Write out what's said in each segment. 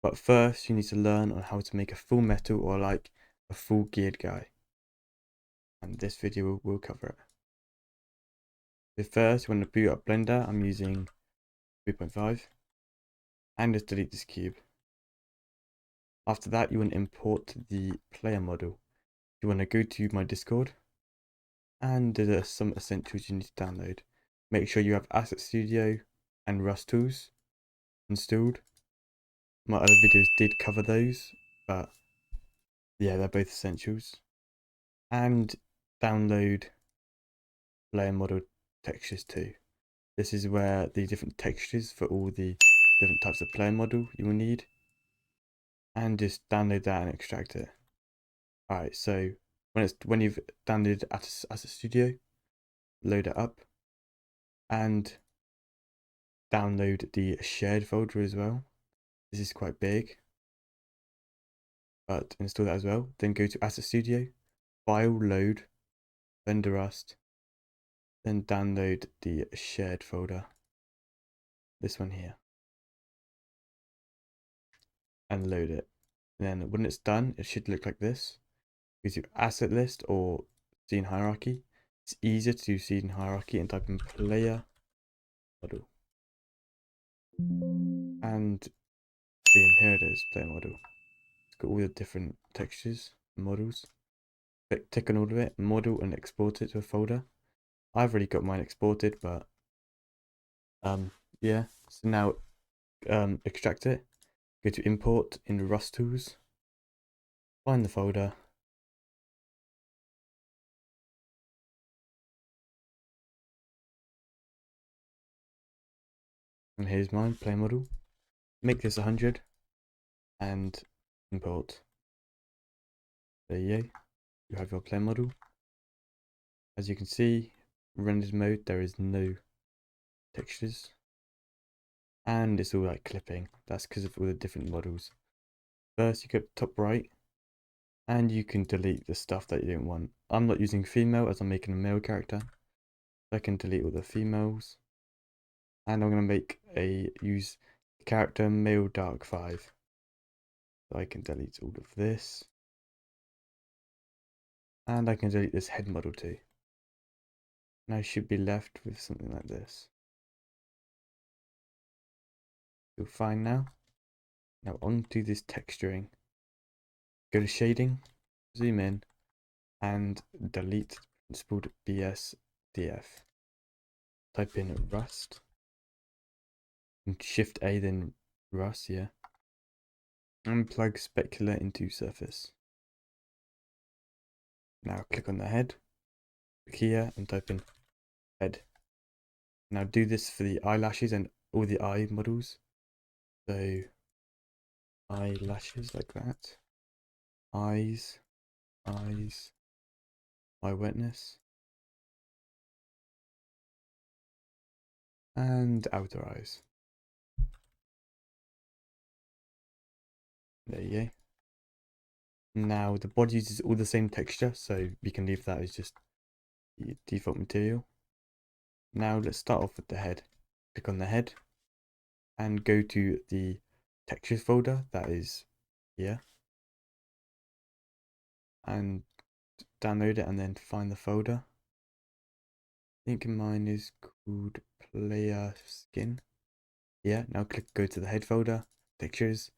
But first you need to learn on how to make a full metal or like a full geared guy. And this video will cover it. So first you want to boot up Blender. I'm using 3.5. And just delete this cube. After that you want to import the player model. You want to go to my Discord. And there's some essentials you need to download. Make sure you have Asset Studio and Rust tools installed. My other videos did cover those, but yeah, they're both essentials. And download player model textures too. This is where the different textures for all the different types of player model you will need. And just download that and extract it. Alright, so when you've downloaded Asset Studio, load it up and download the shared folder as well. This is quite big, but install that as well. Then go to Asset Studio, File, Load, Blender Rust, then download the shared folder, this one here, and load it. And then when it's done, it should look like this. Gives you asset list or scene hierarchy. It's easier to do scene hierarchy and type in player model. And boom, here it is, player model. It's got all the different textures, models. Tick on all of it, model, and export it to a folder. I've already got mine exported, but yeah. So now extract it. Go to import in Rust tools. Find the folder. And here's mine, player model. Make this 100 and import. There you go. You have your player model. As you can see, rendered mode, there is no textures. And it's all like clipping. That's because of all the different models. First, you go top right, and you can delete the stuff that you don't want. I'm not using female as I'm making a male character. I can delete all the females. And I'm going to use character male dark 5. So I can delete all of this. And I can delete this head model too. And I should be left with something like this. Feel fine now. Now onto this texturing. Go to shading, zoom in, and delete principled BSDF. Type in Rust. And Shift A, then Rust, yeah. And plug specular into surface. Now click on the head, click here, and type in head. Now do this for the eyelashes and all the eye models. So eyelashes like that. Eyes, eye wetness, and outer eyes. There you go. Now the body uses all the same texture, so we can leave that as just the default material. Now let's start off with the head. Click on the head and go to the textures folder that is here. And download it and then find the folder. I think mine is called player skin. Yeah, now go to the head folder, textures,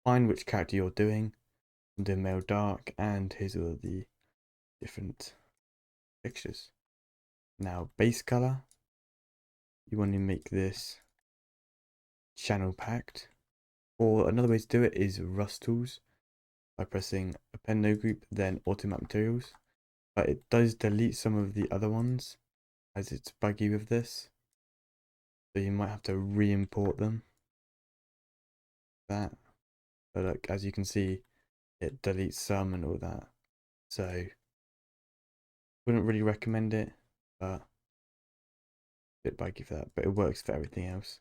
find which character you're doing. I'm doing male dark, and here's all the different textures. Now base color, you want to make this channel packed, or another way to do it is Rust tools by pressing append no group, then automap materials. But it does delete some of the other ones as it's buggy with this, so you might have to re-import them. But like, as you can see, it deletes some and all that, so wouldn't really recommend it, but a bit buggy for that, but it works for everything else.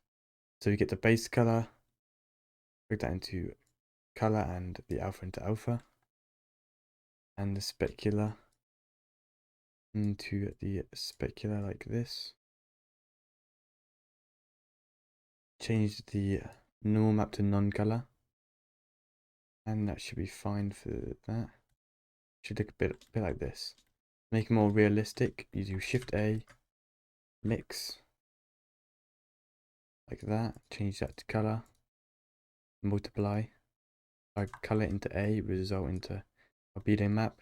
So you get the base color, break that into color and the alpha into alpha, and the specular into the specular like this. Change the normal map to non-color, And that should be fine for that. Should look a bit like this. Make it more realistic, you do Shift A, mix, like that. Change that to color, multiply, drag color into A, result into albedo map.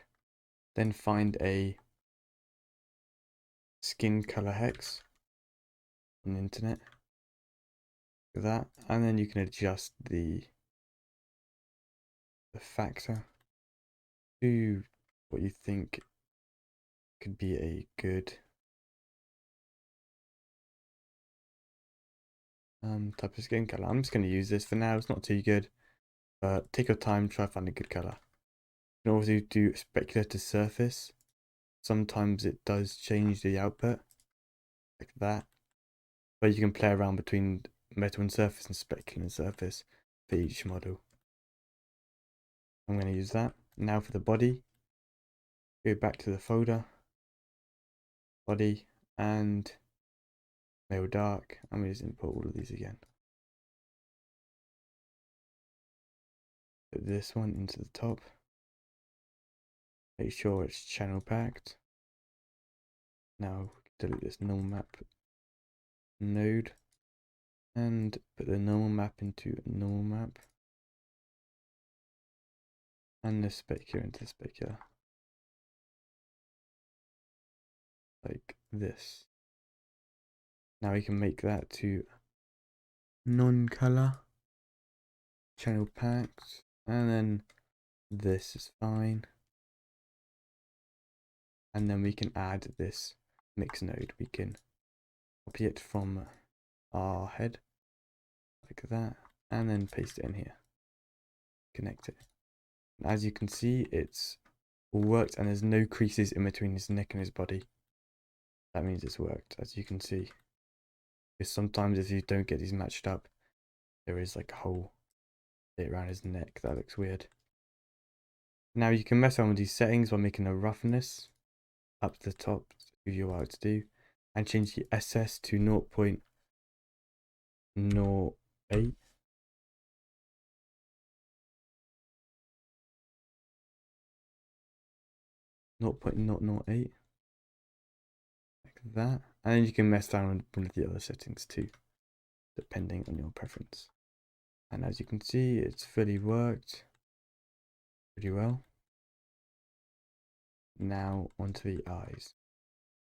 Then find a skin color hex on the internet, like that, and then you can adjust the factor to what you think could be a good type of skin color. I'm just going to use this for now. It's not too good, but take your time, try to find a good color. You can also do specular to surface. Sometimes it does change the output, like that. But you can play around between metal and surface and specular and surface for each model. I'm going to use that. Now for the body, go back to the folder, body, and male dark. I'm going to just import all of these again. Put this one into the top. Make sure it's channel packed. Now delete this normal map node and put the normal map into normal map and the specular into the specular, like this. Now we can make that to non-color, channel packed, and then this is fine. And then we can add this mix node. We can copy it from our head like that and then paste it in here, connect it. As you can see, it's all worked and there's no creases in between his neck and his body. That means it's worked, as you can see. Because sometimes if you don't get these matched up, there is like a hole bit around his neck. That looks weird. Now you can mess around with these settings by making a roughness up to the top, give you what to do, and change the SS to 0.08. 0.008, like that. And then you can mess around with one of the other settings too, depending on your preference. And as you can see, it's fully worked pretty well. Now onto the eyes.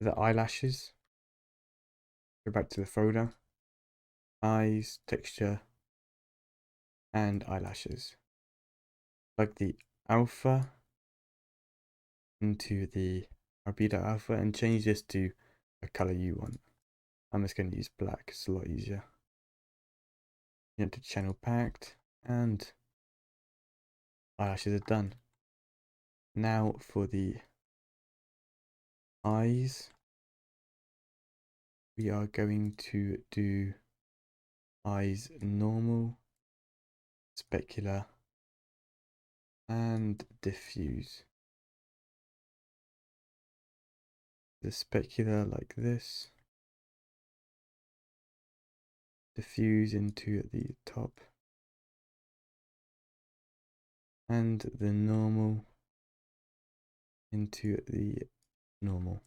The eyelashes, go back to the folder, eyes, texture, and eyelashes. Plug the alpha into the albedo alpha and change this to a color you want. I'm just going to use black, it's a lot easier. You have to channel packed and eyelashes are done. Now for the eyes, we are going to do eyes normal, specular, and diffuse. The specular like this, diffuse into the top, and the normal into the normal.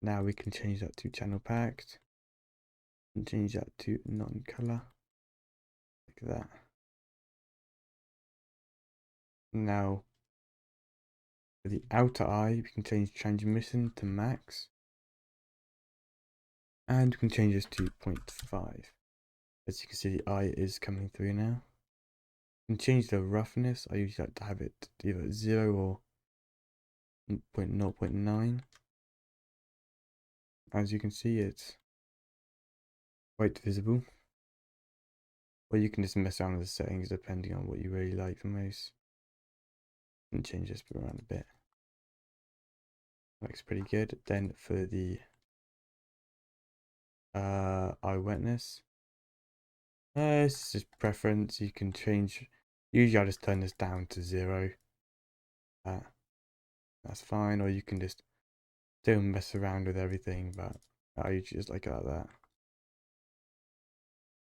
Now we can change that to channel packed and change that to non-color like that. Now for the outer eye, we can change transmission to max, and we can change this to 0.5. As you can see, the eye is coming through now. You can change the roughness. I usually like to have it either 0 or 0.9. As you can see, it's quite visible. Or you can just mess around with the settings depending on what you really like the most. And change this around a bit. Looks pretty good. Then for the eye wetness, this is preference. You can change. Usually I just turn this down to 0. That's fine. Or you can just still mess around with everything, but I usually just like it like that.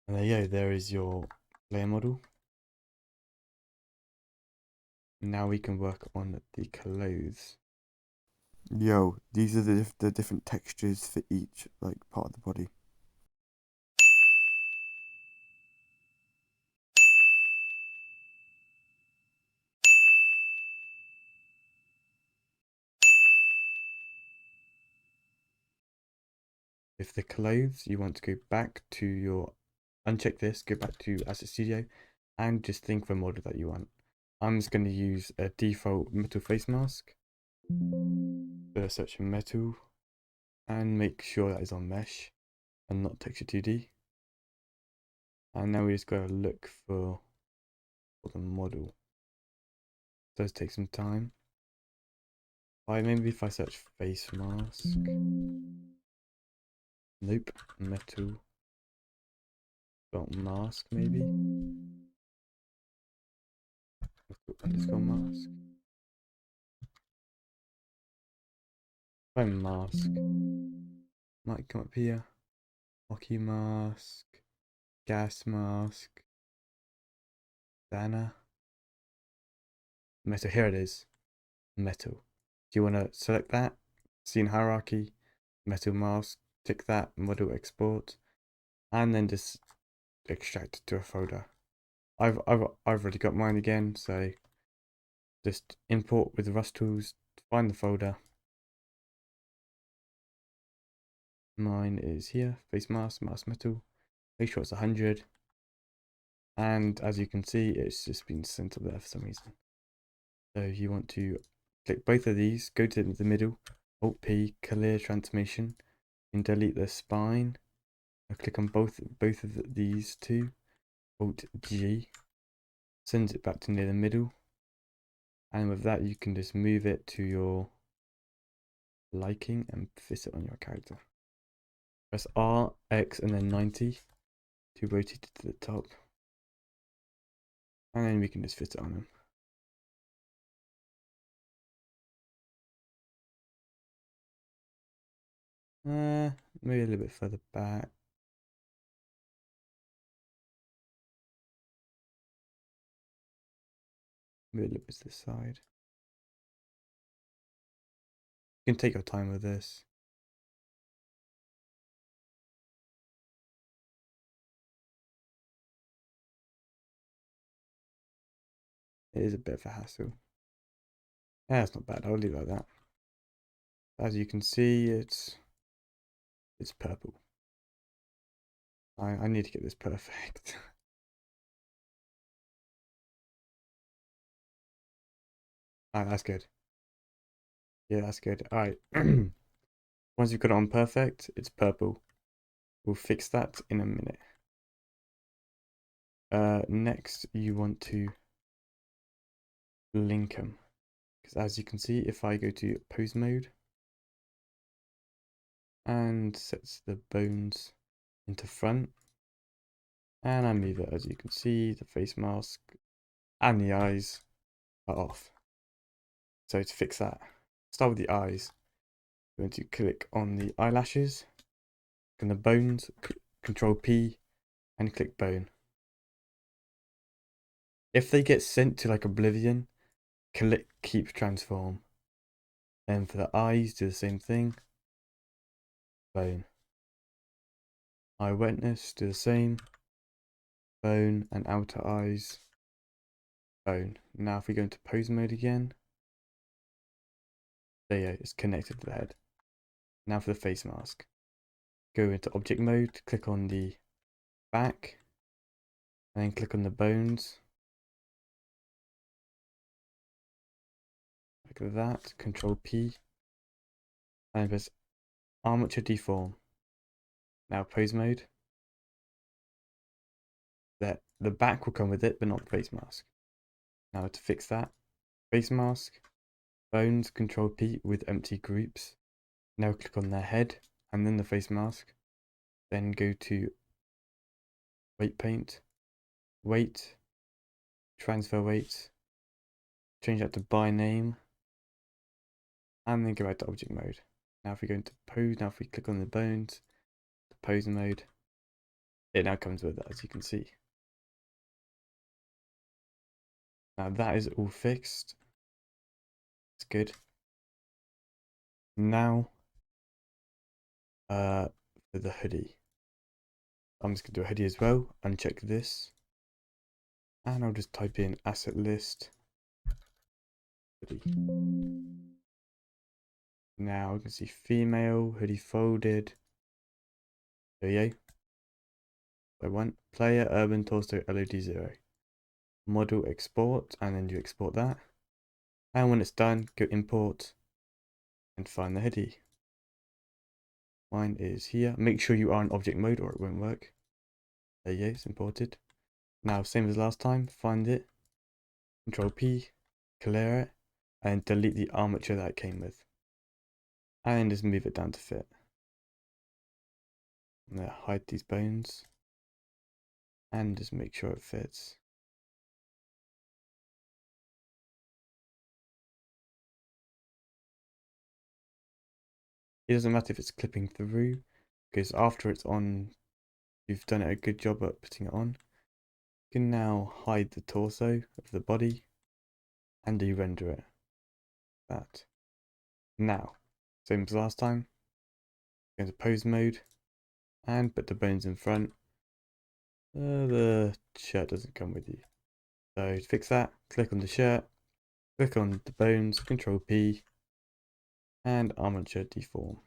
And there you go. There is your player model. Now we can work on the clothes. Yo, these are the different textures for each like part of the body. If the clothes, you want to go back to your, uncheck this, go back to Asset Studio and just think of a model that you want. I'm just going to use a default metal face mask. So search for metal and make sure that is on mesh and not texture 2D. And now we just got to look for the model. It does take some time. Maybe if I search face mask. Nope, metal. Dot mask maybe. Underscore mask. Try mask. Might come up here. Hockey mask. Gas mask. Banner. Metal. Here it is. Metal. Do you want to select that? Scene hierarchy. Metal mask. Tick that. Model export. And then just extract it to a folder. I've already got mine again, so just import with the Rust tools. Find the folder. Mine is here. Face mask. Mask metal. Make sure it's 100. And as you can see, it's just been sent up there for some reason. So you want to click both of these, go to the middle, Alt P, clear transformation, and delete the spine. I'll click on both of these two, Alt G, sends it back to near the middle. And with that, you can just move it to your liking and fit it on your character. Press R, X, and then 90 to rotate it to the top. And then we can just fit it on them. Maybe a little bit further back. Maybe a little bit to the side. You can take your time with this. It is a bit of a hassle. Yeah, it's not bad. I'll leave it like that. As you can see, it's purple. I need to get this perfect. Alright, that's good. Yeah, that's good. Alright. Once you've got it on perfect, it's purple. We'll fix that in a minute. Next, you want to link them. Because as you can see, if I go to pose mode and sets the bones into front, and I move it, as you can see, the face mask and the eyes are off. So to fix that, start with the eyes. We're going to click on the eyelashes, click on the bones, Control P, and click bone. If they get sent to like oblivion, click keep transform. Then for the eyes, do the same thing. Bone. Eye wetness, do the same. Bone and outer eyes. Bone. Now if we go into pose mode again, there you go, it's connected to the head. Now for the face mask. Go into object mode, click on the back, and then click on the bones. Like that, Control P, and press armature deform. Now pose mode. The back will come with it, but not the face mask. Now to fix that, face mask, bones, Control P with empty groups. Now click on their head and then the face mask. Then go to weight paint, weight, transfer weight, change that to by name, and then go back to object mode. Now if we go into pose, now if we click on the bones, the pose mode, it now comes with it, as you can see. Now that is all fixed. It's good. Now, for the hoodie, I'm just gonna do a hoodie as well. Uncheck this, and I'll just type in asset list hoodie. Now I can see female hoodie folded. There you go. I want player urban torso LOD 0. Model export, and then you export that. And when it's done, go import and find the hoodie. Mine is here. Make sure you are in object mode or it won't work. There you go, it's imported. Now, same as last time, find it, Control P, clear it, and delete the armature that it came with. And then just move it down to fit. I'm gonna hide these bones and just make sure it fits. It doesn't matter if it's clipping through, because after it's on, you've done a good job at putting it on. You can now hide the torso of the body and de-render it. That. Now, same as last time, go into pose mode and put the bones in front. The shirt doesn't come with you. So to fix that, click on the shirt, click on the bones, Control P, and armature deform.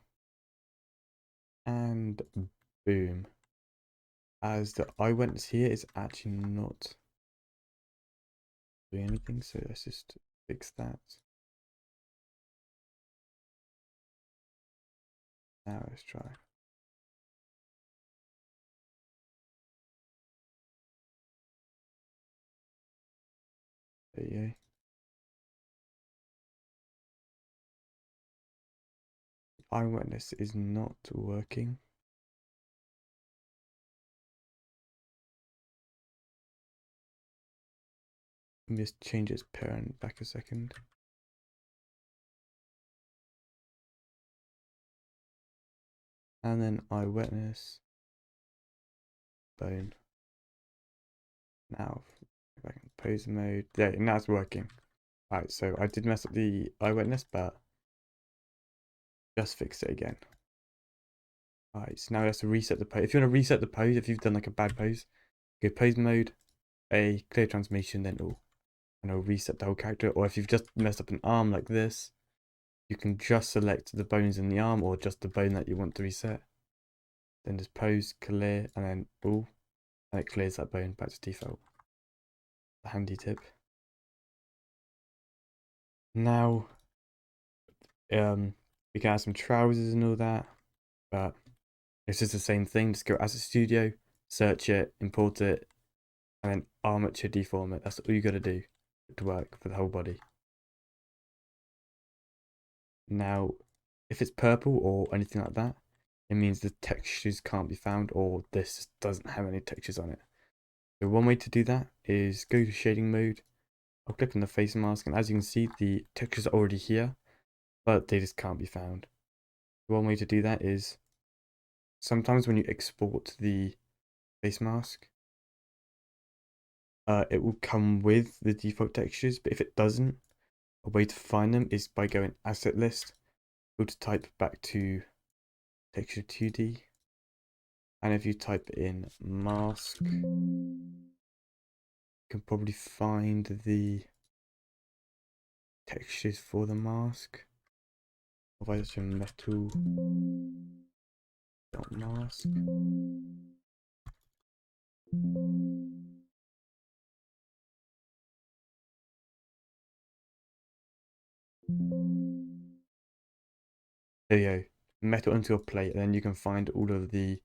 And boom. As the eyewitness here is actually not doing anything, so let's just fix that. Now let's try. There you go. Eyewitness is not working. Let me just change its parent back a second. And then eyewitness bone. Now back in pose mode. Yeah, now it's working. Alright, so I did mess up the eyewitness, but just fix it again. Alright, so now we have to reset the pose. If you want to reset the pose, if you've done like a bad pose, go pose mode, a clear transformation, then all. And it'll reset the whole character. Or if you've just messed up an arm like this, you can just select the bones in the arm or just the bone that you want to reset. Then just pose, clear, and then all. And it clears that bone back to default. A handy tip. Now, we can add some trousers and all that, but it's just the same thing. Just go Asset Studio, search it, import it, and then armature deform it. That's all you got to do to work for the whole body. Now, if it's purple or anything like that, it means the textures can't be found or this doesn't have any textures on it. So one way to do that is go to shading mode. I'll click on the face mask, and as you can see, the textures are already here, but they just can't be found. One way to do that is sometimes when you export the face mask, it will come with the default textures, but if it doesn't, a way to find them is by going asset list, go to type back to texture 2D, and if you type in mask, you can probably find the textures for the mask. Otherwise, it's a metal mask. There you go. Metal onto a plate, and then you can find all of the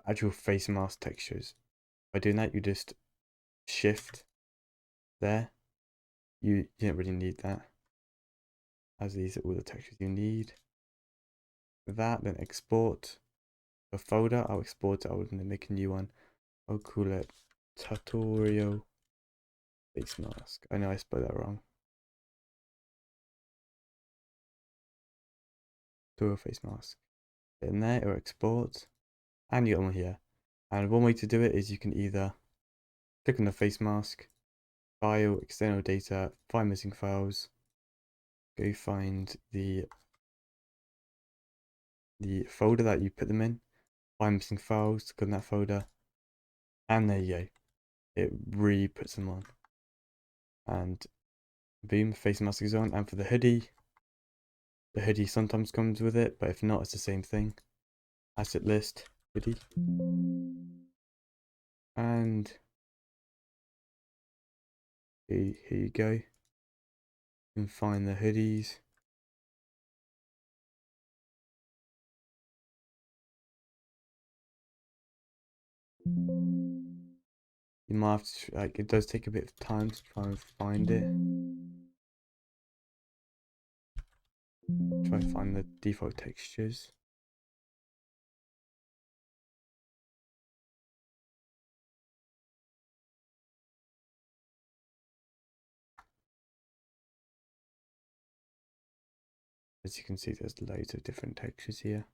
actual face mask textures. By doing that, you just shift there. You don't really need that, as these are all the textures you need. That, then export a folder. I'll export it. I'll make a new one. I'll call it tutorial face mask. I know I spelled that wrong. Tutorial face mask. In there, or export, and you got one here. And one way to do it is you can either click on the face mask, file, external data, find missing files, go find the folder that you put them in, find missing files, go in that folder, and there you go. It really puts them on. And boom, face mask is on. And for the hoodie sometimes comes with it, but if not, it's the same thing. Asset list, hoodie. And here you go. You can find the hoodies. You might have to, like, it does take a bit of time to try and find it. Try and find the default textures. As you can see, there's loads of different textures here.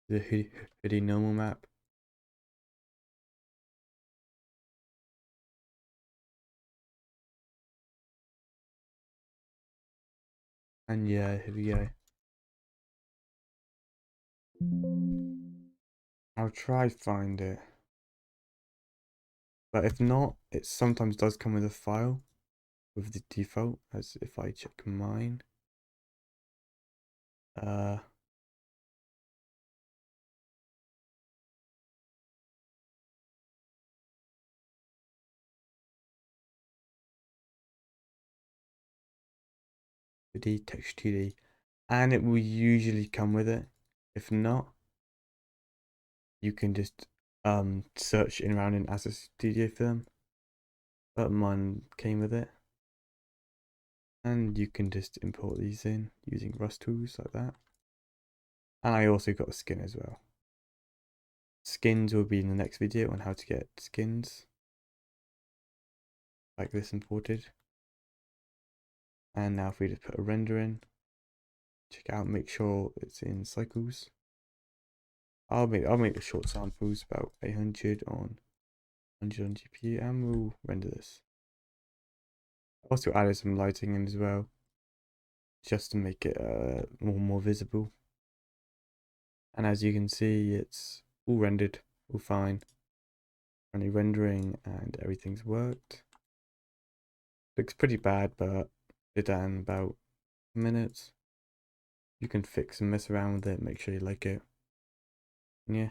The hoodie normal map. And yeah, here we go. I'll try find it. But if not, it sometimes does come with a file with the default, as if I check mine. The text 2D, and it will usually come with it. If not, you can just search in around in Asset Studio for them. But mine came with it. And you can just import these in using Rust tools like that. And I also got a skin as well. Skins will be in the next video on how to get skins like this imported. And now if we just put a render in, check out, make sure it's in cycles. I'll make the short samples, about 800 on 100 on GPU, and we'll render this. Also added some lighting in as well, just to make it more visible. And as you can see, it's all rendered, all fine. Only rendering and everything's worked. Looks pretty bad, but did that in about minutes. You can fix and mess around with it, make sure you like it. Yeah.